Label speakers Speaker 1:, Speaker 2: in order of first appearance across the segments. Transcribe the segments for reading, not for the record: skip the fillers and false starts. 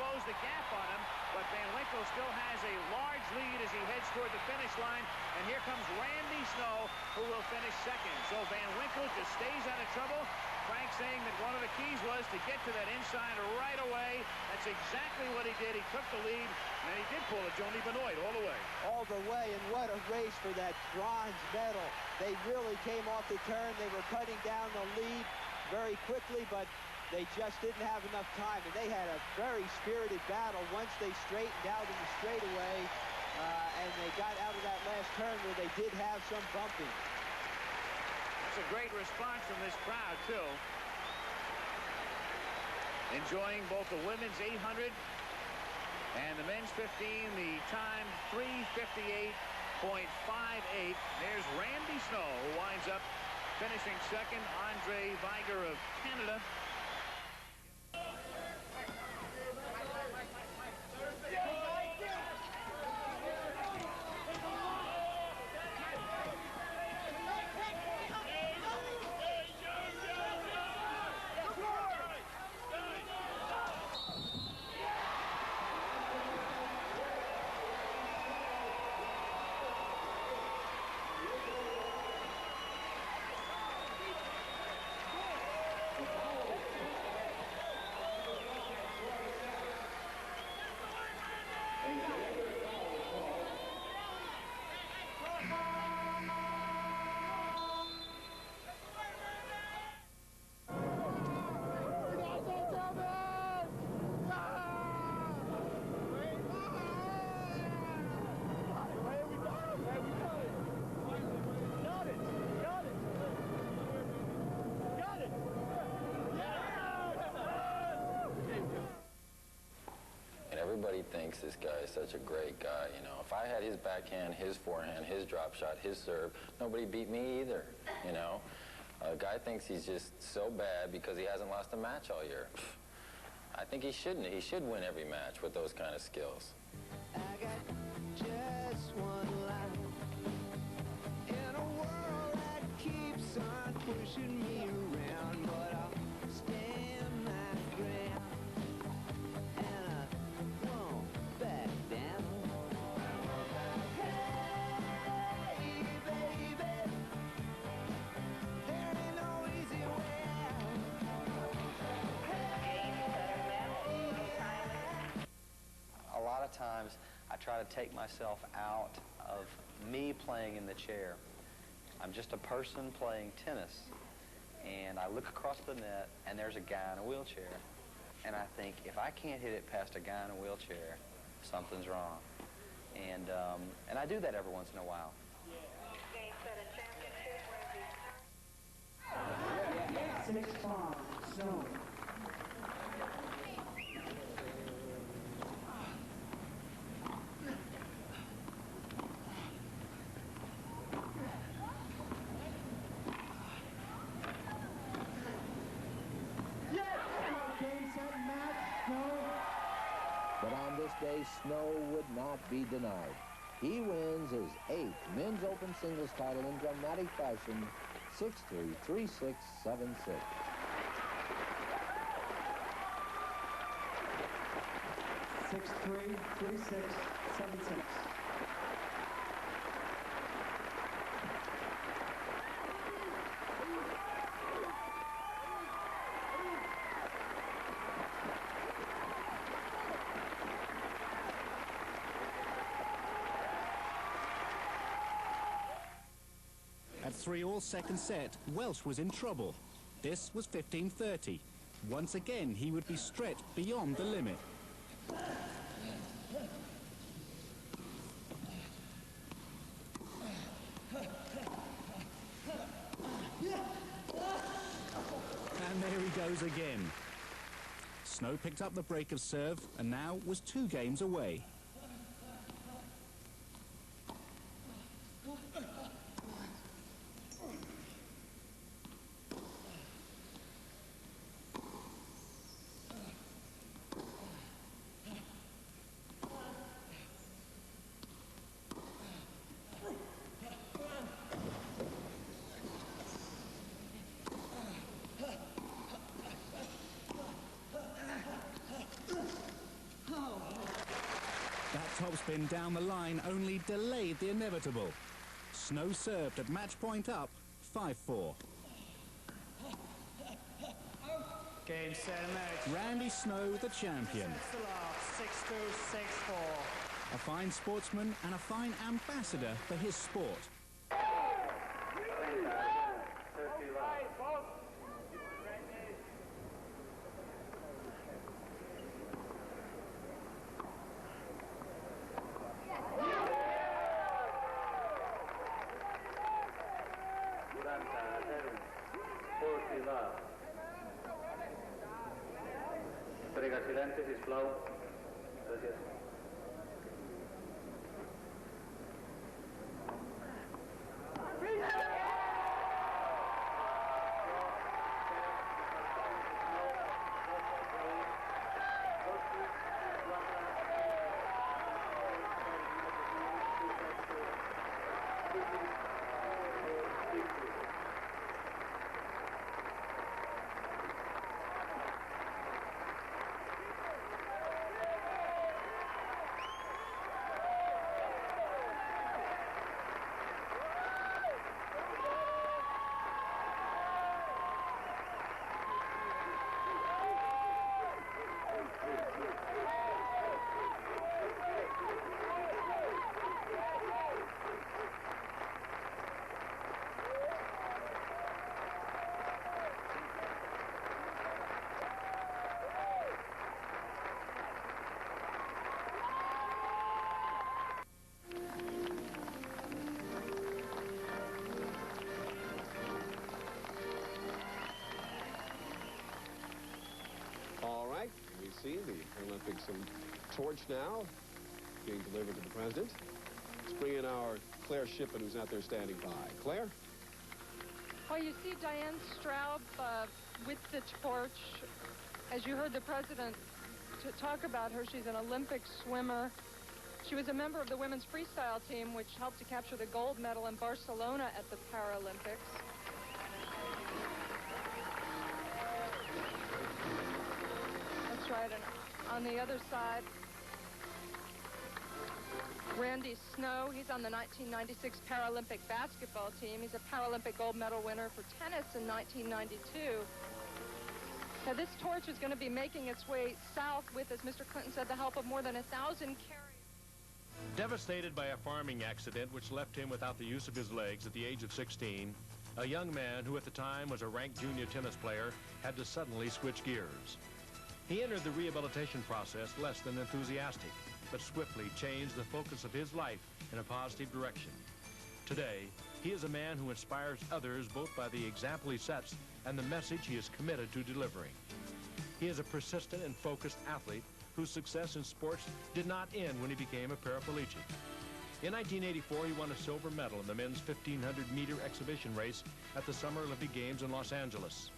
Speaker 1: close the gap on him, but Van Winkle still has a large lead as he heads toward the finish line. And here comes Randy Snow, who will finish second. So Van Winkle just stays out of trouble. Frank saying that one of the keys was to get to that inside right away. That's exactly what he did. He took the lead, and he did pull a Joni Benoit all the way.
Speaker 2: All the way, and what a race for that bronze medal. They really came off the turn. They were cutting down the lead very quickly, but they just didn't have enough time, and they had a very spirited battle once they straightened out in the straightaway, and they got out of that last turn where they did have some bumping.
Speaker 1: That's a great response from this crowd, too. Enjoying both the women's 800 and the men's 15. The time 3:58.58. There's Randy Snow, who winds up finishing second. Andre Viger of Canada.
Speaker 3: Everybody thinks this guy is such a great guy, you know. If I had his backhand, his forehand, his drop shot, his serve, nobody beat me either, you know. A guy thinks he's just so bad because he hasn't lost a match all year. I think he shouldn't. He should win every match with those kind of skills.
Speaker 4: I got just one life in a world that keeps on pushing me around, but I'll stand my ground.
Speaker 5: A lot of times I try to take myself out of me playing in the chair. I'm just a person playing tennis, and I look across the net and there's a guy in a wheelchair, and I think if I can't hit it past a guy in a wheelchair, something's wrong. And I do that every once in a while.
Speaker 4: 6-5, Snow.
Speaker 6: But on this day, Snow would not be denied. He wins his 8th men's open singles title in dramatic fashion, 6-3, 3-6, 7-6.
Speaker 7: At 3-all second set, Welsh was in trouble. This was 15-30. Once again, he would be stretched beyond the limit. And there he goes again. Snow picked up the break of serve and now was 2 games away. topspin down the line only delayed the inevitable. Snow served at match point up 5-4.
Speaker 8: Game, set, and match.
Speaker 7: Randy Snow, the champion.
Speaker 8: 6-2, 6-4.
Speaker 7: A fine sportsman and a fine ambassador for his sport.
Speaker 9: Prega silenci, sisplau. Gràcies.
Speaker 10: See the Paralympics torch now being delivered to the president. Let's bring in our Claire Shippen, who's out there standing by. Claire?
Speaker 11: Well, you see Diane Straub with the torch. As you heard the president talk about her, she's an Olympic swimmer. She was a member of the women's freestyle team, which helped to capture the gold medal in Barcelona at the Paralympics. Right, and on the other side, Randy Snow. He's on the 1996 Paralympic basketball team. He's a Paralympic gold medal winner for tennis in 1992. Now, this torch is going to be making its way south with, as Mr. Clinton said, the help of more than 1,000 carriers.
Speaker 12: Devastated by a farming accident which left him without the use of his legs at the age of 16, a young man who at the time was a ranked junior tennis player had to suddenly switch gears. He entered the rehabilitation process less than enthusiastic, but swiftly changed the focus of his life in a positive direction. Today, he is a man who inspires others both by the example he sets and the message he is committed to delivering. He is a persistent and focused athlete whose success in sports did not end when he became a paraplegic. In 1984, he won a silver medal in the men's 1,500-meter exhibition race at the Summer Olympic Games in Los Angeles.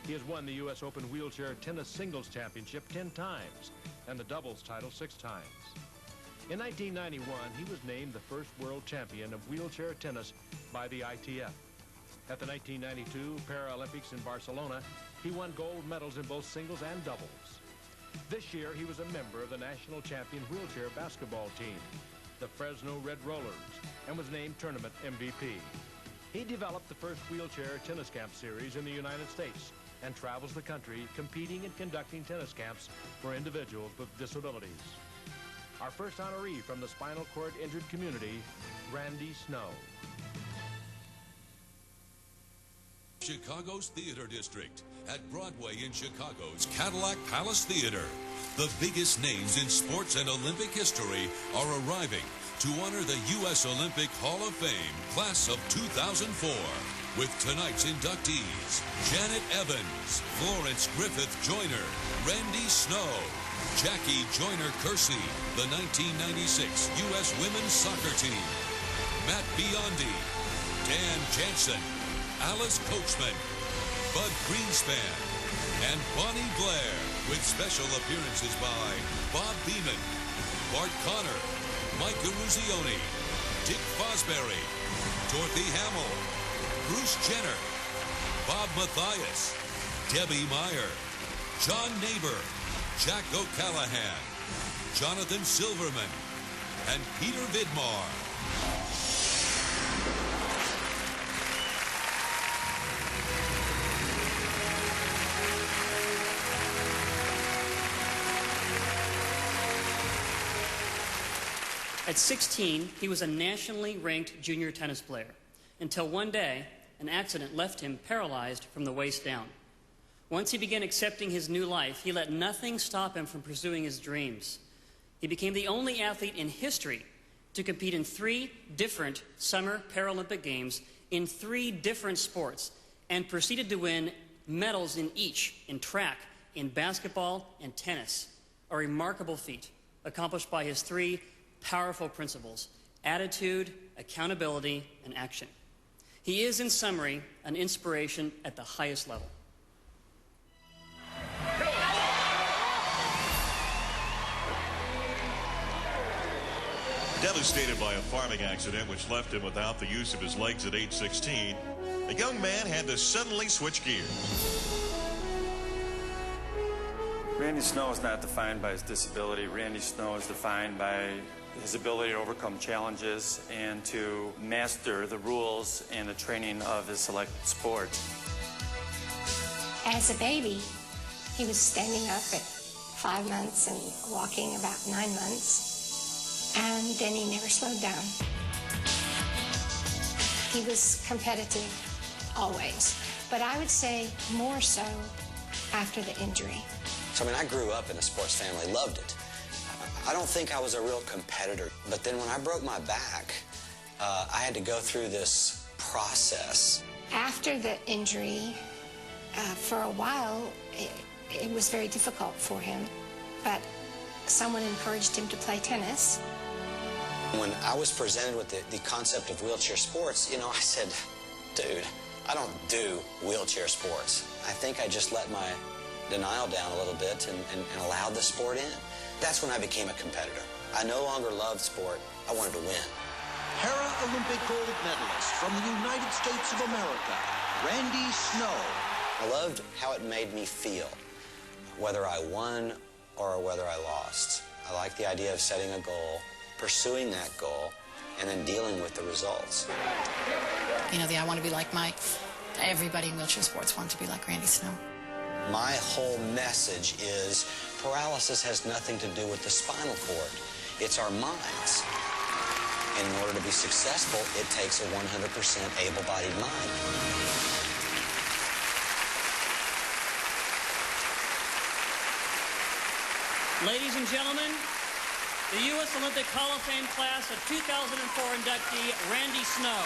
Speaker 12: He has won the U.S. Open Wheelchair Tennis Singles Championship 10 times and the doubles title 6 times. In 1991, he was named the first world champion of wheelchair tennis by the ITF. At the 1992 Paralympics in Barcelona, he won gold medals in both singles and doubles. This year, he was a member of the national champion wheelchair basketball team, the Fresno Red Rollers, and was named tournament MVP. He developed the first wheelchair tennis camp series in the United States and travels the country competing and conducting tennis camps for individuals with disabilities. Our first honoree from the spinal cord injured community, Randy Snow.
Speaker 13: Chicago's Theater District at Broadway in Chicago's Cadillac Palace Theater. The biggest names in sports and Olympic history are arriving to honor the U.S. Olympic Hall of Fame class of 2004 with tonight's inductees: Janet Evans, Florence Griffith Joyner, Randy Snow, Jackie Joyner-Kersee, the 1996 U.S. Women's Soccer Team, Matt Biondi, Dan Jansen, Alice Coachman, Bud Greenspan, and Bonnie Blair, with special appearances by Bob Beeman, Bart Connor, Mike Eruzione, Dick Fosbury, Dorothy Hamill, Bruce Jenner, Bob Mathias, Debbie Meyer, John Neighbor, Jack O'Callahan, Jonathan Silverman, and Peter Vidmar.
Speaker 14: At 16, he was a nationally ranked junior tennis player, until one day, an accident left him paralyzed from the waist down. Once he began accepting his new life, he let nothing stop him from pursuing his dreams. He became the only athlete in history to compete in 3 different Summer Paralympic Games in 3 different sports, and proceeded to win medals in each, in track, in basketball, and tennis. A remarkable feat accomplished by his 3 powerful principles: attitude, accountability, and action. He is, in summary, an inspiration at the highest level.
Speaker 15: Devastated by a farming accident which left him without the use of his legs at age 16, the young man had to suddenly switch gears.
Speaker 16: Randy Snow is not defined by his disability. Randy Snow is defined by his ability to overcome challenges and to master the rules and the training of his selected sport.
Speaker 17: As a baby, he was standing up at 5 months and walking about 9 months. And then he never slowed down. He was competitive, always. But I would say more so after the injury.
Speaker 18: So, I grew up in a sports family, loved it. I don't think I was a real competitor. But then when I broke my back, I had to go through this process.
Speaker 17: After the injury, for a while, it was very difficult for him. But someone encouraged him to play tennis.
Speaker 18: When I was presented with the concept of wheelchair sports, I said, dude, I don't do wheelchair sports. I think I just let my denial down a little bit and allowed the sport in. That's when I became a competitor. I no longer loved sport. I wanted to win.
Speaker 19: Paralympic gold medalist from the United States of America, Randy Snow.
Speaker 18: I loved how it made me feel, whether I won or whether I lost. I liked the idea of setting a goal, pursuing that goal, and then dealing with the results.
Speaker 20: I want to be like everybody in wheelchair sports wants to be like Randy Snow.
Speaker 18: My whole message is paralysis has nothing to do with the spinal cord. It's our minds. And in order to be successful, it takes a 100% able-bodied mind.
Speaker 14: Ladies and gentlemen, the U.S. Olympic Hall of Fame class of 2004 inductee, Randy Snow.